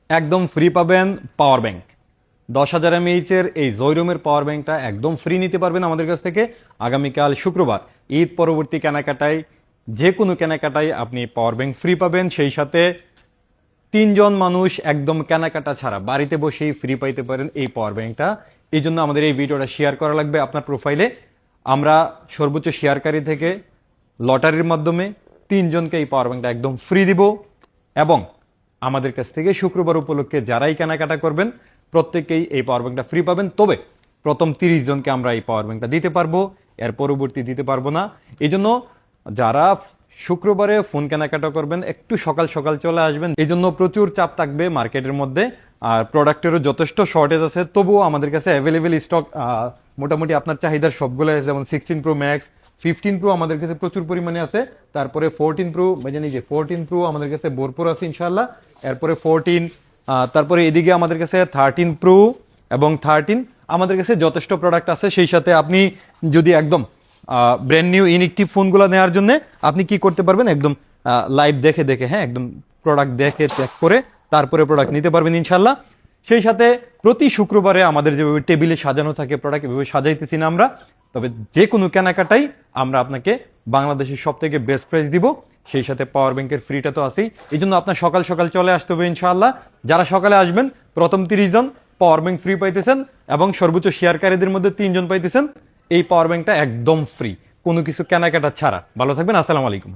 একদম ফ্রি পাবেন power bank. 10,000 mAh এর এই জয়রুমের পাওয়ার ব্যাংকটা একদম ফ্রি নিতে পারবেন আমাদের কাছ থেকে। আগামীকাল শুক্রবার ঈদ পরবর্তী কেনাকাটায়, যে কোনো কেনাকাটায় আপনি পাওয়ার ব্যাংক ফ্রি পাবেন। সেই সাথে 3 জন মানুষ একদম কেনাকাটা ছাড়া বাড়িতে বসেই ফ্রি পাইতে পারেন এই পাওয়ার ব্যাংকটা। এই জন্য আমাদের এই ভিডিওটা শেয়ার করা লাগবে আপনার প্রোফাইলে। আমরা সর্বোচ্চ শেয়ারকারী থেকে লটারির মাধ্যমে 3 জনকে এই পাওয়ার ব্যাংকটা একদম ফ্রি দিব। এবং আমাদের কাছ থেকে শুক্রবার উপলক্ষে যারাই কেনাকাটা করবেন প্রত্যেকেই এই পাওয়ার ব্যাংকটা ফ্রি পাবেন। তবে প্রথম 30 জনকে আমরা এই পাওয়ার ব্যাংকটা দিতে পারবো, এর পরবর্তী দিতে পারবো না। এই জন্য যারা শুক্রবারে ফোন কেনাকাটা করবেন একটু সকাল সকাল চলে আসবেন। এই জন্য প্রচুর চাপ থাকবে মার্কেটের মধ্যে, আর প্রোডাক্টেরও যথেষ্ট শর্টেজ আছে। তবুও আমাদের কাছে অ্যাভেলেবেল স্টক মোটামুটি আপনার চাহিদার সবগুলো আছে। যেমন 16 Pro Max, 15 Pro আমাদের কাছে প্রচুর পরিমাণে আছে। তারপরে 14 Pro, জানি যে 14 Pro আমাদের কাছে ভরপুর আছে ইনশাল্লাহ। এরপরে 14, তারপরে এদিকে আমাদের কাছে 13 Pro এবং 13 আমাদের কাছে যথেষ্ট প্রোডাক্ট আছে। সেই সাথে আপনি যদি একদম ব্র্যান্ড নিউ ইনএক্টিভ ফোনগুলো নেওয়ার জন্য আপনি কি করতে পারবেন, একদম লাইভ দেখে দেখে, হ্যাঁ, একদম প্রোডাক্ট দেখে চেক করে তারপরে প্রোডাক্ট নিতে পারবেন ইনশাল্লাহ। সেই সাথে প্রতি শুক্রবারে আমাদের যেভাবে টেবিলে সাজানো থাকে প্রোডাক্ট, এভাবে সাজাইতেছি না আমরা। তবে যে কোনো কেনাকাটাই আমরা আপনাকে বাংলাদেশের সব থেকে বেস্ট প্রাইস দিব। সেই সাথে পাওয়ার ব্যাংকের ফ্রিটা তো আছেই। এই জন্য আপনার সকাল সকাল চলে আসতে হবে ইনশাআল্লাহ। যারা সকালে আসবেন প্রথম 30 জন পাওয়ার ব্যাংক ফ্রি পাইতেছেন এবং সর্বোচ্চ শেয়ারকারীদের মধ্যে 3 জন পাইতেছেন এই পাওয়ার ব্যাংকটা একদম ফ্রি, কোনো কিছু কেনাকাটা ছাড়া। ভালো থাকবেন, আসসালামু আলাইকুম।